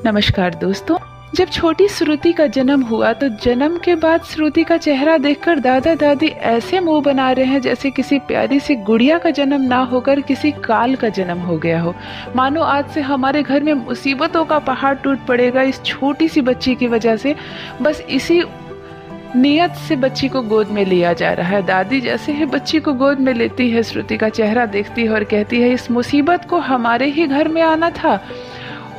नमस्कार दोस्तों। जब छोटी श्रुति का जन्म हुआ तो जन्म के बाद श्रुति का चेहरा देखकर दादा दादी ऐसे मुंह बना रहे हैं जैसे किसी प्यारी सी गुड़िया का जन्म ना होकर किसी काल का जन्म हो गया हो। मानो आज से हमारे घर में मुसीबतों का पहाड़ टूट पड़ेगा इस छोटी सी बच्ची की वजह से। बस इसी नियत से बच्ची को गोद में लिया जा रहा है। दादी जैसे ही बच्ची को गोद में लेती है, श्रुति का चेहरा देखती है और कहती है, इस मुसीबत को हमारे ही घर में आना था।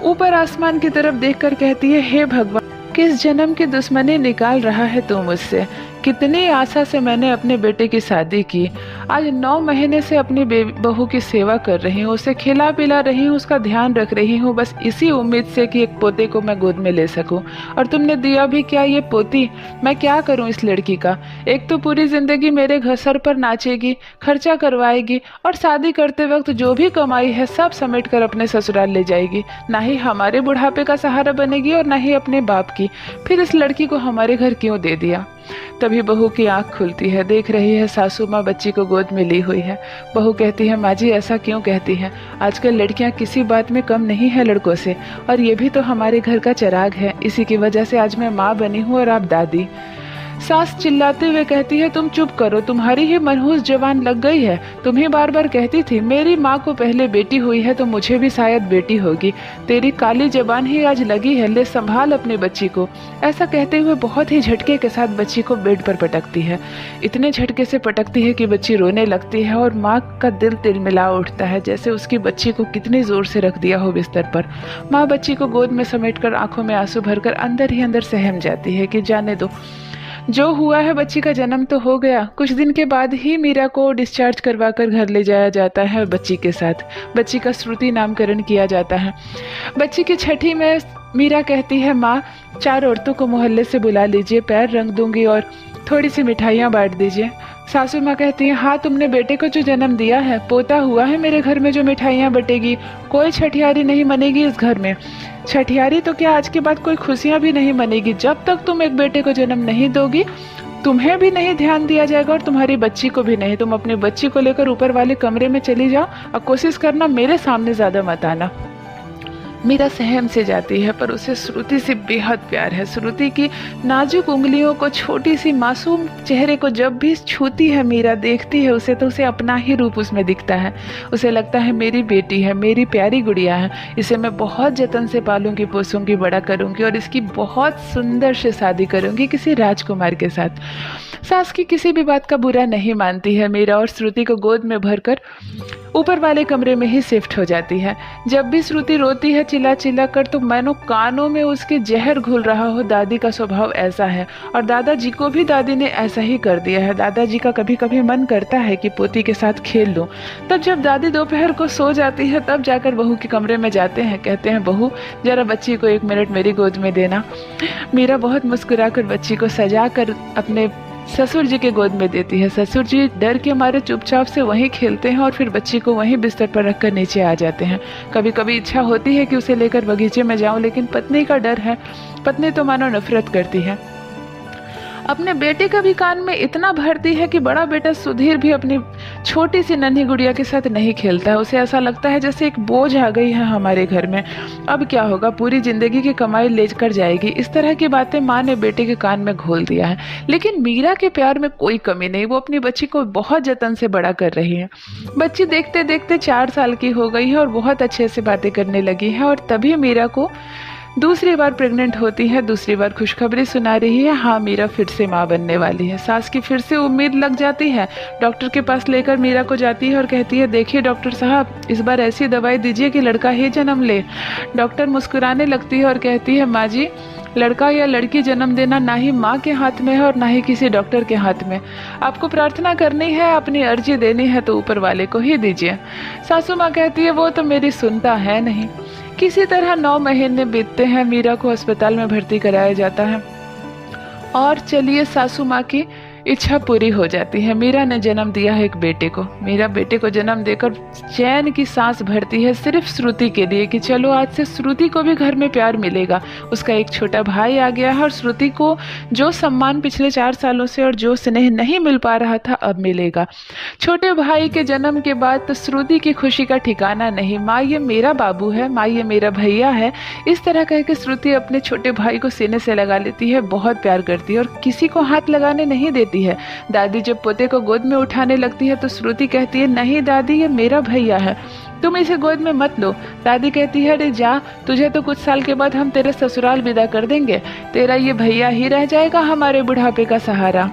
ऊपर आसमान की तरफ देखकर कहती है, हे भगवान, किस जन्म की दुश्मनी निकाल रहा है तू मुझसे। कितनी आशा से मैंने अपने बेटे की शादी की। आज 9 महीने से अपनी बहू की सेवा कर रही हूँ, उसे खिला पिला रही हूँ, उसका ध्यान रख रही हूँ, बस इसी उम्मीद से कि एक पोते को मैं गोद में ले सकूं। और तुमने दिया भी क्या ये पोती। मैं क्या करूँ इस लड़की का। एक तो पूरी जिंदगी मेरे घर सर पर नाचेगी, खर्चा करवाएगी और शादी करते वक्त जो भी कमाई है सब समेट कर अपने ससुराल ले जाएगी। ना ही हमारे बुढ़ापे का सहारा बनेगी और ना ही अपने बाप की। फिर इस लड़की को हमारे घर क्यों दे दिया। तभी बहू की आंख खुलती है, देख रही है सासू माँ बच्ची को गोद में ली हुई है। बहू कहती है, माँ जी ऐसा क्यों कहती हैं। आजकल लड़कियां किसी बात में कम नहीं है लड़कों से, और ये भी तो हमारे घर का चिराग है। इसी की वजह से आज मैं माँ बनी हूँ और आप दादी। सास चिल्लाते हुए कहती है, तुम चुप करो, तुम्हारी ही मनहूस जवान लग गई है। तुम ही बार बार कहती थी मेरी माँ को पहले बेटी हुई है तो मुझे भी शायद बेटी होगी। तेरी काली जबान ही आज लगी है, ले संभाल अपनी बच्ची को। ऐसा कहते हुए बहुत ही झटके के साथ बच्ची को बेड पर पटकती है। इतने झटके से पटकती है कि बच्ची रोने लगती है और माँ का दिल तिलमिला उठता है, जैसे उसकी बच्ची को कितनी जोर से रख दिया हो बिस्तर पर। माँ बच्ची को गोद में समेटकर आंखों में आंसू भरकर अंदर ही अंदर सहम जाती है कि जाने दो, जो हुआ है बच्ची का जन्म तो हो गया। कुछ दिन के बाद ही मीरा को डिस्चार्ज करवाकर घर ले जाया जाता है। बच्ची के साथ बच्ची का श्रुति नामकरण किया जाता है। बच्ची की छठी में मीरा कहती है, माँ 4 औरतों को मोहल्ले से बुला लीजिए, पैर रंग दूंगी और थोड़ी सी मिठाइयाँ बांट दीजिए। सासू माँ कहती है, हाँ तुमने बेटे को जो जन्म दिया है, पोता हुआ है मेरे घर में जो मिठाइयाँ बटेगी। कोई छठियारी नहीं मनेगी इस घर में। छठियारी तो क्या, आज के बाद कोई खुशियाँ भी नहीं मनेगी। जब तक तुम एक बेटे को जन्म नहीं दोगी, तुम्हें भी नहीं ध्यान दिया जाएगा और तुम्हारी बच्ची को भी नहीं। तुम अपनी बच्ची को लेकर ऊपर वाले कमरे में चली जाओ और कोशिश करना मेरे सामने ज्यादा मत आना। मीरा सहम से जाती है, पर उसे श्रुति से बेहद प्यार है। श्रुति की नाजुक उंगलियों को, छोटी सी मासूम चेहरे को जब भी छूती है मीरा, देखती है उसे, तो उसे अपना ही रूप उसमें दिखता है। उसे लगता है मेरी बेटी है, मेरी प्यारी गुड़िया है, इसे मैं बहुत जतन से पालूंगी, पोसूंगी, बड़ा करूंगी और इसकी बहुत सुंदर से शादी करूंगी किसी राजकुमार के साथ। सास की किसी भी बात का बुरा नहीं मानती है मीरा और श्रुति को गोद में भरकर ऊपर वाले कमरे में ही शिफ्ट हो जाती है। जब भी श्रुति रोती है चिल्ला चिल्ला कर, तो मानो कानों में उसके जहर घुल रहा हो। दादी का स्वभाव ऐसा है और दादाजी को भी दादी ने ऐसा ही कर दिया है। दादाजी का कभी कभी मन करता है कि पोती के साथ खेल लूं। तब जब दादी दोपहर को सो जाती है, तब जाकर बहू के कमरे में जाते हैं। कहते हैं, बहू जरा बच्ची को 1 मिनट मेरी गोद में देना। मीरा बहुत मुस्कुरा कर बच्ची को सजा कर अपने ससुर जी के गोद में देती है। ससुर जी डर के मारे चुपचाप से वहीं खेलते हैं और फिर बच्ची को वहीं बिस्तर पर रखकर नीचे आ जाते हैं। कभी कभी इच्छा होती है कि उसे लेकर बगीचे में जाऊं, लेकिन पत्नी का डर है। पत्नी तो मानो नफरत करती है। अपने बेटे का भी कान में इतना भरती है कि बड़ा बेटा सुधीर भी अपनी छोटी सी नन्ही गुड़िया के साथ नहीं खेलता है। उसे ऐसा लगता है जैसे एक बोझ आ गई है हमारे घर में। अब क्या होगा, पूरी जिंदगी की कमाई लेकर जाएगी। इस तरह की बातें माँ ने बेटे के कान में घोल दिया है। लेकिन मीरा के प्यार में कोई कमी नहीं। वो अपनी बच्ची को बहुत जतन से बड़ा कर रही है। बच्ची देखते देखते 4 साल की हो गई है और बहुत अच्छे से बातें करने लगी है। और तभी मीरा को दूसरी बार प्रेग्नेंट होती है। दूसरी बार खुशखबरी सुना रही है, हाँ मीरा फिर से माँ बनने वाली है। सास की फिर से उम्मीद लग जाती है। डॉक्टर के पास लेकर मीरा को जाती है और कहती है, देखिए डॉक्टर साहब, इस बार ऐसी दवाई दीजिए कि लड़का ही जन्म ले। डॉक्टर मुस्कुराने लगती है और कहती है, माँ जी लड़का या लड़की जन्म देना ना ही माँ के हाथ में है और ना ही किसी डॉक्टर के हाथ में। आपको प्रार्थना करनी है, अपनी अर्जी देनी है तो ऊपर वाले को ही दीजिए। सासू माँ कहती है, वो तो मेरी सुनता है नहीं। किसी तरह 9 महीने बीतते हैं। मीरा को अस्पताल में भर्ती कराया जाता है और चलिए सासू माँ की इच्छा पूरी हो जाती है। मीरा ने जन्म दिया है एक बेटे को। मीरा बेटे को जन्म देकर चैन की सांस भरती है सिर्फ श्रुति के लिए कि चलो आज से श्रुति को भी घर में प्यार मिलेगा। उसका एक छोटा भाई आ गया है और श्रुति को जो सम्मान पिछले 4 सालों से और जो स्नेह नहीं मिल पा रहा था अब मिलेगा। छोटे भाई के जन्म के बाद तो श्रुति की खुशी का ठिकाना नहीं। माँ ये मेरा बाबू है, माँ ये मेरा भैया है, इस तरह कह के श्रुति अपने छोटे भाई को सीने से लगा लेती है, बहुत प्यार करती है और किसी को हाथ लगाने नहीं देती है। दादी जब पोते को गोद में उठाने लगती है तो श्रुति कहती है नहीं दादी ये मेरा भैया है, तुम इसे गोद में मत लो। दादी कहती है अरे जा, तुझे तो कुछ साल के बाद हम तेरे ससुराल विदा कर देंगे, तेरा ये भैया ही रह जाएगा हमारे बुढ़ापे का सहारा।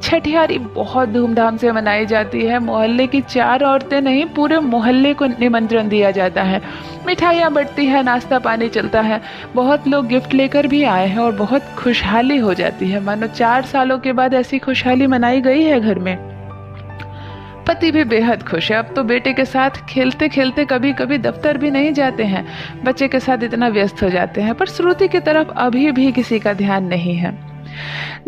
छठियारी बहुत धूमधाम से मनाई जाती है। मोहल्ले की 4 औरतें नहीं पूरे मोहल्ले को निमंत्रण दिया जाता है। मिठाइयाँ बंटती है, नाश्ता पानी चलता है, बहुत लोग गिफ्ट लेकर भी आए हैं और बहुत खुशहाली हो जाती है। मानो 4 सालों के बाद ऐसी खुशहाली मनाई गई है घर में। पति भी बेहद खुश है। अब तो बेटे के साथ खेलते खेलते कभी कभी दफ्तर भी नहीं जाते हैं, बच्चे के साथ इतना व्यस्त हो जाते हैं। पर श्रुति की तरफ अभी भी किसी का ध्यान नहीं है।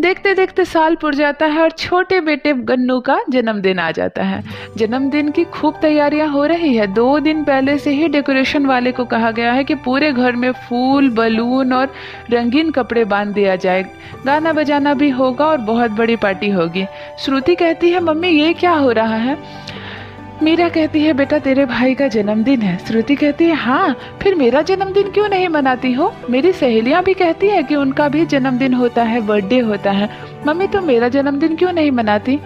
देखते देखते साल पुर जाता है और छोटे बेटे गन्नू का जन्मदिन आ जाता है। जन्मदिन की खूब तैयारियां हो रही है। 2 दिन पहले से ही डेकोरेशन वाले को कहा गया है कि पूरे घर में फूल, बलून और रंगीन कपड़े बांध दिया जाए। गाना बजाना भी होगा और बहुत बड़ी पार्टी होगी। श्रुति कहती है मम्मी ये क्या हो रहा है? मीरा कहती है बेटा तेरे भाई का जन्मदिन है। श्रुति कहती है हाँ, फिर मेरा जन्मदिन क्यों नहीं मनाती हो? मेरी सहेलियां भी कहती है कि उनका भी जन्मदिन होता है, बर्थडे होता है। मम्मी तो मेरा जन्मदिन क्यों नहीं मनाती?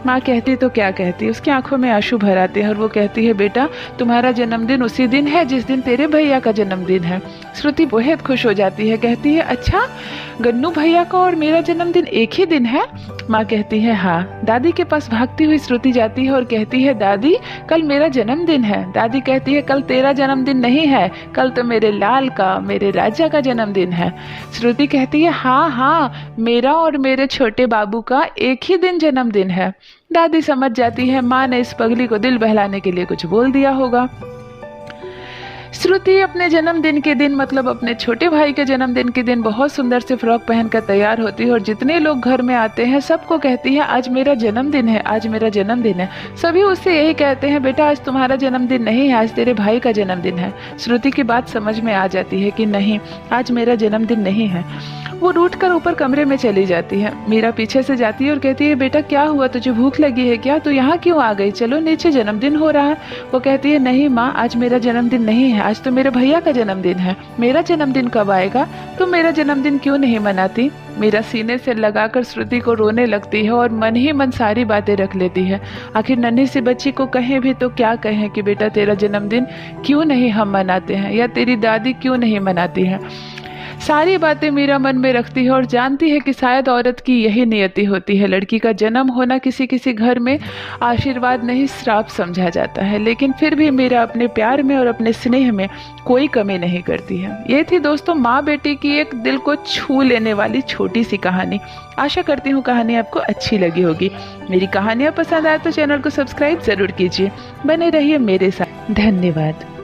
माँ कहती तो क्या कहती, उसकी आंखों में आंसू भर आते हैं और वो कहती है बेटा तुम्हारा जन्मदिन उसी दिन है जिस दिन तेरे भैया का जन्मदिन है। श्रुति बेहद खुश हो जाती है, कहती है अच्छा गन्नू भैया का और मेरा जन्मदिन एक ही दिन है? माँ कहती है हाँ। दादी के पास भागती हुई श्रुति जाती है और कहती है दादी कल मेरा जन्मदिन है। दादी कहती है कल तेरा जन्मदिन नहीं है, कल तो मेरे लाल का, मेरे राजा का जन्मदिन है। श्रुति कहती है हाँ हाँ, मेरा और मेरे छोटे बाबू का एक ही दिन जन्मदिन है। दादी समझ जाती है माँ ने इस पगली को दिल बहलाने के लिए कुछ बोल दिया होगा। श्रुति अपने जन्मदिन के दिन मतलब अपने छोटे भाई के जन्मदिन के दिन बहुत सुंदर से फ्रॉक पहनकर तैयार होती है और जितने लोग घर में आते हैं सबको कहती है आज मेरा जन्मदिन है, आज मेरा जन्मदिन है। सभी उससे यही कहते हैं बेटा आज तुम्हारा जन्मदिन नहीं है, आज तेरे भाई का जन्मदिन है। श्रुति की बात समझ में आ जाती है कि नहीं आज मेरा जन्मदिन नहीं है। वो रूठ कर ऊपर कमरे में चली जाती है। मीरा पीछे से जाती है और कहती है बेटा क्या हुआ, तुझे भूख लगी है क्या? तू यहाँ क्यों आ गई? चलो नीचे जन्मदिन हो रहा है। वो कहती है नहीं माँ आज मेरा जन्मदिन नहीं है, आज तो मेरे भैया का जन्मदिन है। मेरा जन्मदिन कब आएगा? तुम मेरा जन्मदिन क्यों नहीं मनाती? मीरा सीने से लगाकर श्रुति को रोने लगती है और मन ही मन सारी बातें रख लेती है। आखिर नन्ही सी बच्ची को कहें भी तो क्या कहें कि बेटा तेरा जन्मदिन क्यों नहीं हम मनाते हैं या तेरी दादी क्यों नहीं मनाती है। सारी बातें मीरा मन में रखती है और जानती है कि शायद औरत की यही नियति होती है। लड़की का जन्म होना किसी किसी घर में आशीर्वाद नहीं श्राप समझा जाता है, लेकिन फिर भी मीरा अपने प्यार में और अपने स्नेह में कोई कमी नहीं करती है। ये थी दोस्तों माँ बेटी की एक दिल को छू लेने वाली छोटी सी कहानी। आशा करती हूँ कहानी आपको अच्छी लगी होगी। मेरी कहानियाँ पसंद आए तो चैनल को सब्सक्राइब जरूर कीजिए। बने रहिए मेरे साथ। धन्यवाद।